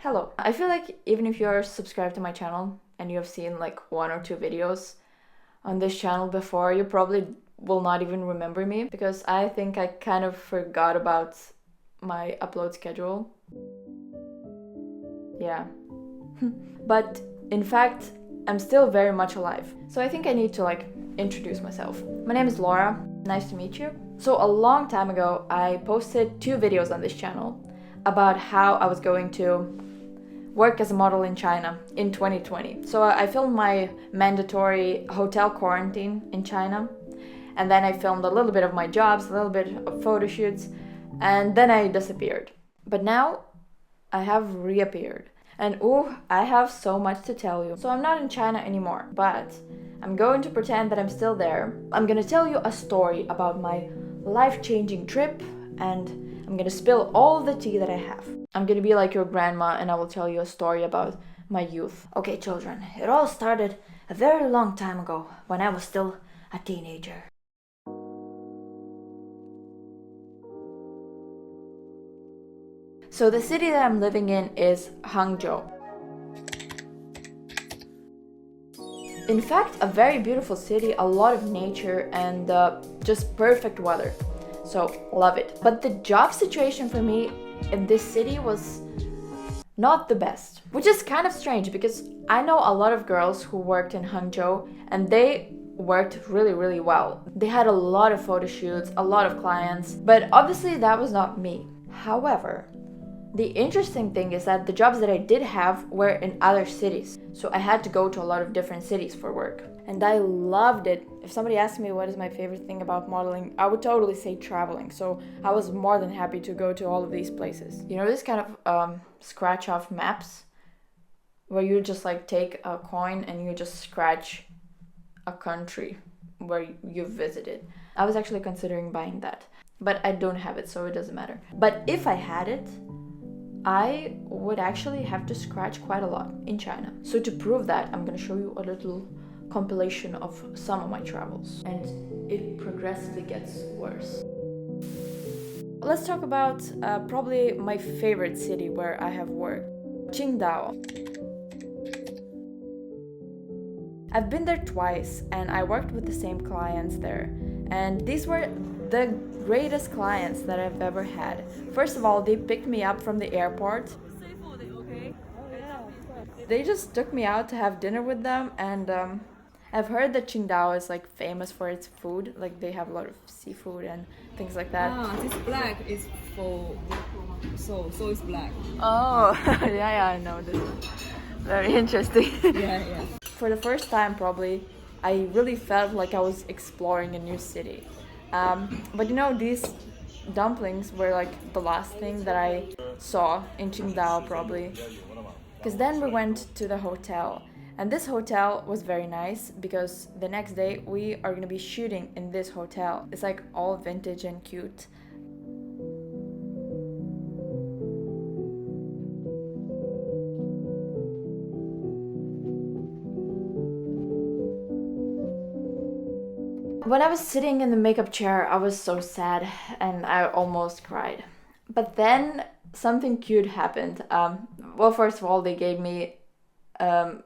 Hello. I feel like even if you're subscribed to my channel and you have seen like 1 or 2 videos on this channel before, you probably will not even remember me because I think I kind of forgot about my upload schedule. Yeah. But in fact, I'm still very much alive. So I think I need to introduce myself. My name is Laura. Nice to meet you. So a long time ago, I posted 2 videos on this channel about how I was going to work as a model in China in 2020. So I filmed my mandatory hotel quarantine in China, and then I filmed a little bit of my jobs, a little bit of photo shoots, and then I disappeared. But now I have reappeared. And I have so much to tell you. So I'm not in China anymore, but I'm going to pretend that I'm still there. I'm gonna tell you a story about my life-changing trip, and I'm gonna spill all the tea that I have. I'm gonna be like your grandma and I will tell you a story about my youth. Okay, children, it all started a very long time ago when I was still a teenager. So the city that I'm living in is Hangzhou. In fact, a very beautiful city, a lot of nature and just perfect weather. So love it. But the job situation for me in this city was not the best, which is kind of strange because I know a lot of girls who worked in Hangzhou and they worked really well. They had a lot of photo shoots, a lot of clients, but obviously that was not me. However, the interesting thing is that the jobs that I did have were in other cities, so I had to go to a lot of different cities for work. And I loved it. If somebody asked me what is my favorite thing about modeling, I would totally say traveling. So I was more than happy to go to all of these places. You know this kind of scratch off maps? Where you just take a coin and you just scratch a country where you've visited. I was actually considering buying that. But I don't have it, so it doesn't matter. But if I had it, I would actually have to scratch quite a lot in China. So to prove that, I'm gonna show you a little compilation of some of my travels. And it progressively gets worse. Let's talk about probably my favorite city where I have worked, Qingdao. I've been there twice and I worked with the same clients there. And these were the greatest clients that I've ever had. First of all, they picked me up from the airport. They just took me out to have dinner with them, and I've heard that Qingdao is famous for its food. They have a lot of seafood and things like that. This black is for so it's black. Oh, yeah, I know this. Very interesting. Yeah. For the first time, probably, I really felt like I was exploring a new city. But these dumplings were the last thing that I saw in Qingdao, probably. Because then we went to the hotel. And this hotel was very nice because the next day we are gonna be shooting in this hotel. It's all vintage and cute. When I was sitting in the makeup chair, I was so sad and I almost cried. But then something cute happened. Well, first of all, they gave me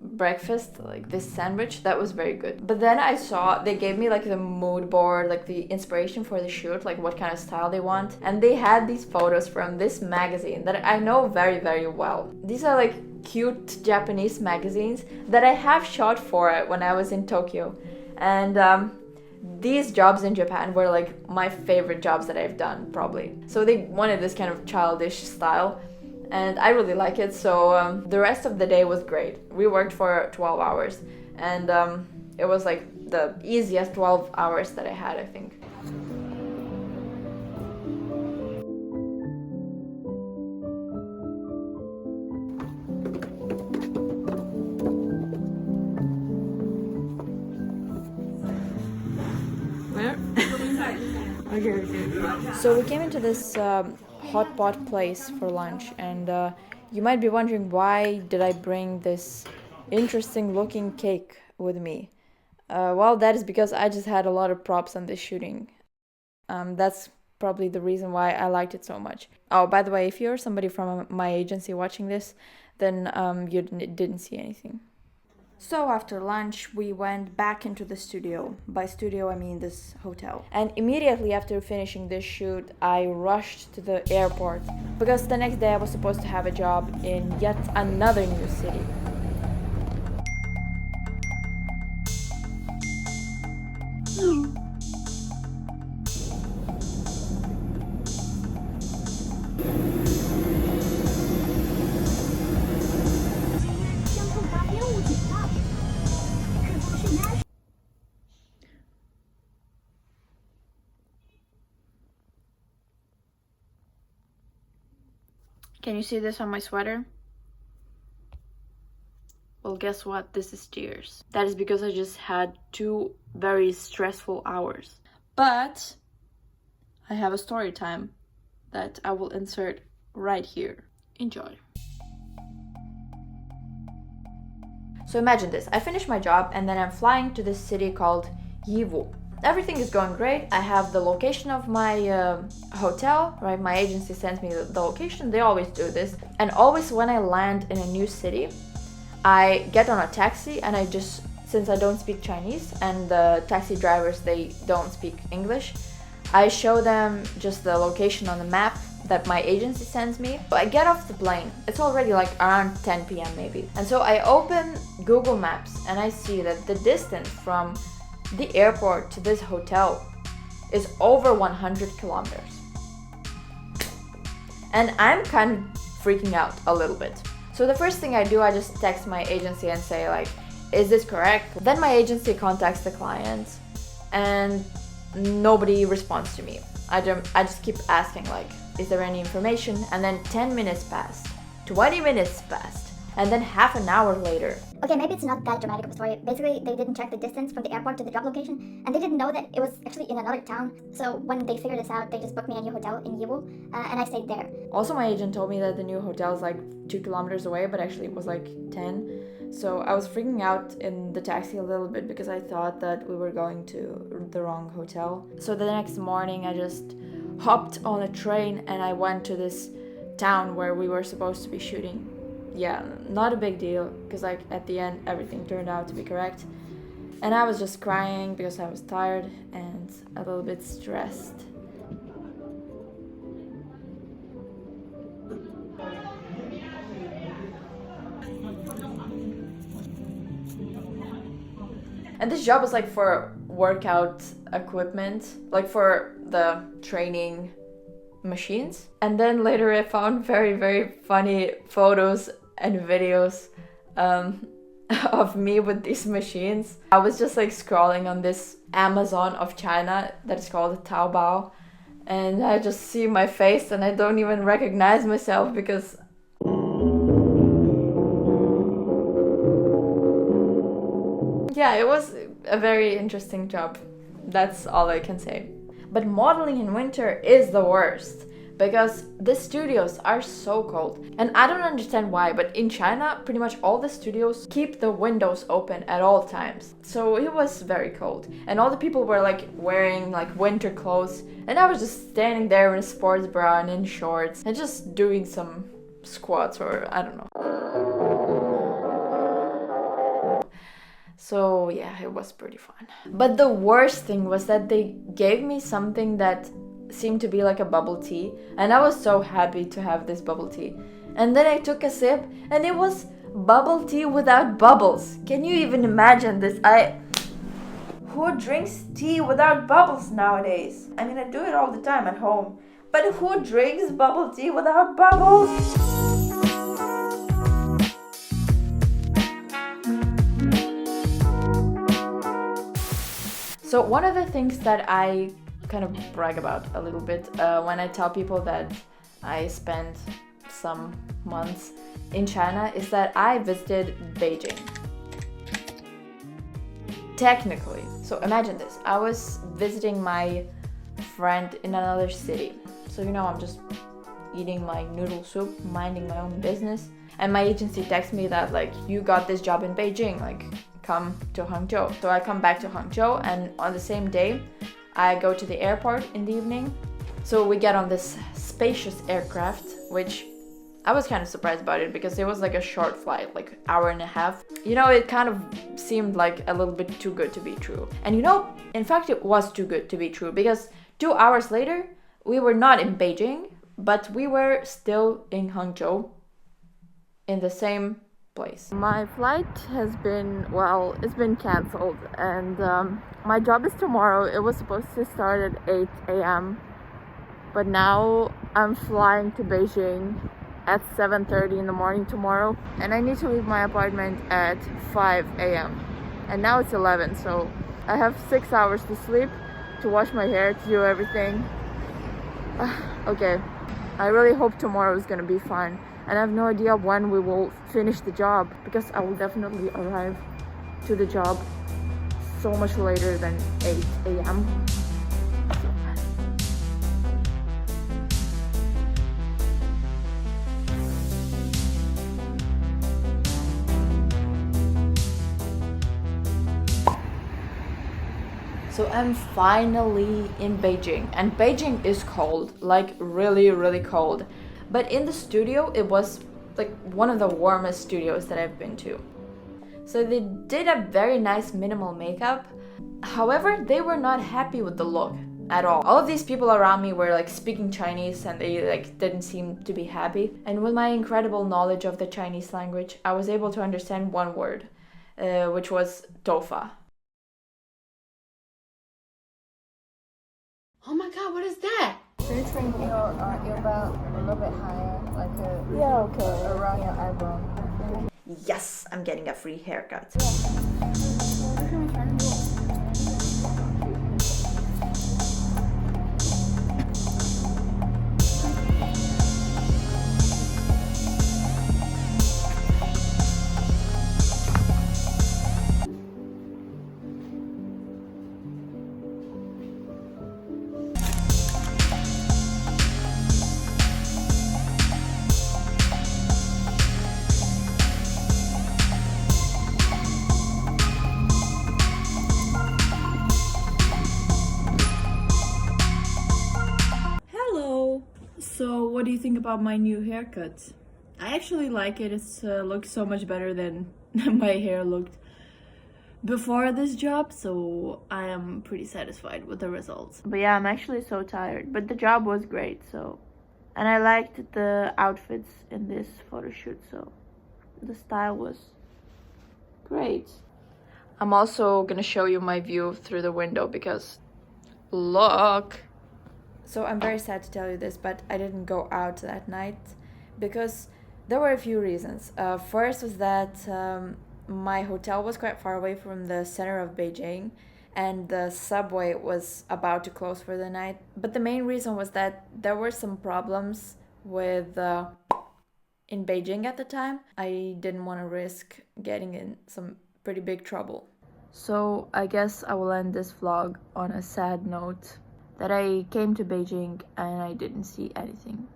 breakfast, this sandwich that was very good. But then I saw they gave me the mood board, the inspiration for the shoot, what kind of style they want. And they had these photos from this magazine that I know very well. These are cute Japanese magazines that I have shot for when I was in Tokyo. And these jobs in Japan were my favorite jobs that I've done, probably. So they wanted this kind of childish style, and I really like it. So the rest of the day was great. We worked for 12 hours, and it was the easiest 12 hours that I had, I think. Okay. So we came into this hot pot place for lunch, and you might be wondering, why did I bring this interesting looking cake with me? Well, that is because I just had a lot of props on this shooting. That's probably the reason why I liked it so much. Oh, by the way, if you're somebody from my agency watching this, then you didn't see anything. So after lunch, we went back into the studio. By studio, I mean this hotel. And immediately after finishing this shoot, I rushed to the airport because the next day I was supposed to have a job in yet another new city. Can you see this on my sweater? Well, guess what? This is tears. That is because I just had 2 very stressful hours. But I have a story time that I will insert right here. Enjoy. So imagine this. I finished my job and then I'm flying to this city called Yiwu. Everything is going great. I have the location of my hotel, right? My agency sends me the location. They always do this. And always when I land in a new city, I get on a taxi and since I don't speak Chinese and the taxi drivers, they don't speak English, I show them just the location on the map that my agency sends me. I get off the plane. It's already like around 10 p.m. maybe. And so I open Google Maps and I see that the distance from the airport to this hotel is over 100 kilometers. And I'm kind of freaking out a little bit. So the first thing I do, I just text my agency and say like, is this correct? Then my agency contacts the client and nobody responds to me. I just keep asking like, is there any information? And then 10 minutes passed, 20 minutes passed, and then half an hour later. Okay, maybe it's not that dramatic of a story. Basically, they didn't check the distance from the airport to the job location, and they didn't know that it was actually in another town. So when they figured this out, they just booked me a new hotel in Yiwu, and I stayed there. Also, my agent told me that the new hotel is like 2 kilometers away, but actually it was like 10. So I was freaking out in the taxi a little bit because I thought that we were going to the wrong hotel. So the next morning, I just hopped on a train and I went to this town where we were supposed to be shooting. Yeah, not a big deal, because like at the end everything turned out to be correct. And I was just crying because I was tired and a little bit stressed. And this job is like for workout equipment, like for the training machines. And then later I found very, very funny photos and videos of me with these machines. I was just like scrolling on this Amazon of China that is called Taobao, and I just see my face and I don't even recognize myself because yeah, it was a very interesting job. That's all I can say. But modeling in winter is the worst because the studios are so cold. And I don't understand why, but in China, pretty much all the studios keep the windows open at all times. So it was very cold. And all the people were like wearing like winter clothes. And I was just standing there in a sports bra and in shorts and just doing some squats or I don't know. So yeah, it was pretty fun. But the worst thing was that they gave me something that seemed to be like a bubble tea. And I was so happy to have this bubble tea. And then I took a sip and it was bubble tea without bubbles. Can you even imagine this? Who drinks tea without bubbles nowadays? I mean, I do it all the time at home. But who drinks bubble tea without bubbles? So one of the things that I kind of brag about a little bit when I tell people that I spent some months in China is that I visited Beijing. Technically. So imagine this. I was visiting my friend in another city. So I'm just eating my noodle soup, minding my own business. And my agency texts me that like, you got this job in Beijing, like come to Hangzhou. So I come back to Hangzhou and on the same day I go to the airport in the evening So we get on this spacious aircraft, which I was kind of surprised about it because it was like a short flight, like hour and a half. You know, it kind of seemed like a little bit too good to be true. And you know, in fact, it was too good to be true because 2 hours later, we were not in Beijing, but we were still in Hangzhou, in the same place. My flight has been, well, it's been cancelled, and my job is tomorrow. It was supposed to start at 8 a.m. but now I'm flying to Beijing at 7:30 in the morning tomorrow, and I need to leave my apartment at 5 a.m. and now it's 11, so I have 6 hours to sleep, to wash my hair, to do everything. Okay, I really hope tomorrow is gonna be fun, and I have no idea when we will finish the job because I will definitely arrive to the job so much later than 8 a.m. So I'm finally in Beijing, and Beijing is cold, like really, really cold. But in the studio, it was like one of the warmest studios that I've been to. So they did a very nice minimal makeup. However, they were not happy with the look at all. All of these people around me were like speaking Chinese and they like didn't seem to be happy. And with my incredible knowledge of the Chinese language, I was able to understand one word, which was tofa. Oh my god, what is that? So you bring your belt a little bit higher, like around your eyebrow. Yes, I'm getting a free haircut. So what do you think about my new haircut? I actually like it. It looks so much better than my hair looked before this job, so I am pretty satisfied with the results. But yeah, I'm actually so tired, but the job was great, so. And I liked the outfits in this photo shoot, so the style was great. I'm also gonna show you my view through the window because look. So I'm very sad to tell you this, but I didn't go out that night because there were a few reasons. First was that my hotel was quite far away from the center of Beijing and the subway was about to close for the night. But the main reason was that there were some problems with in Beijing at the time. I didn't want to risk getting in some pretty big trouble. So I guess I will end this vlog on a sad note. That I came to Beijing and I didn't see anything.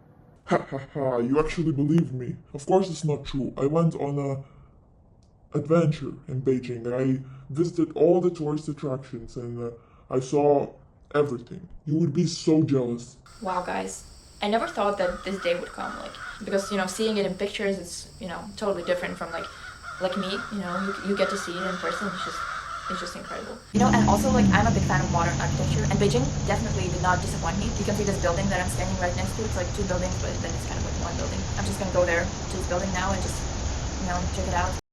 Ha ha ha, you actually believe me. Of course it's not true. I went on a adventure in Beijing. I visited all the tourist attractions and I saw everything. You would be so jealous. Wow, guys. I never thought that this day would come, like, because, you know, seeing it in pictures is, you know, totally different from like me, you know, you get to see it in person. It's just incredible. You know, and also, like, I'm a big fan of modern architecture, and Beijing definitely did not disappoint me. You can see this building that I'm standing right next to. It's like 2 buildings, but then it's kind of like 1 building. I'm just gonna go there to this building now and just, you know, check it out.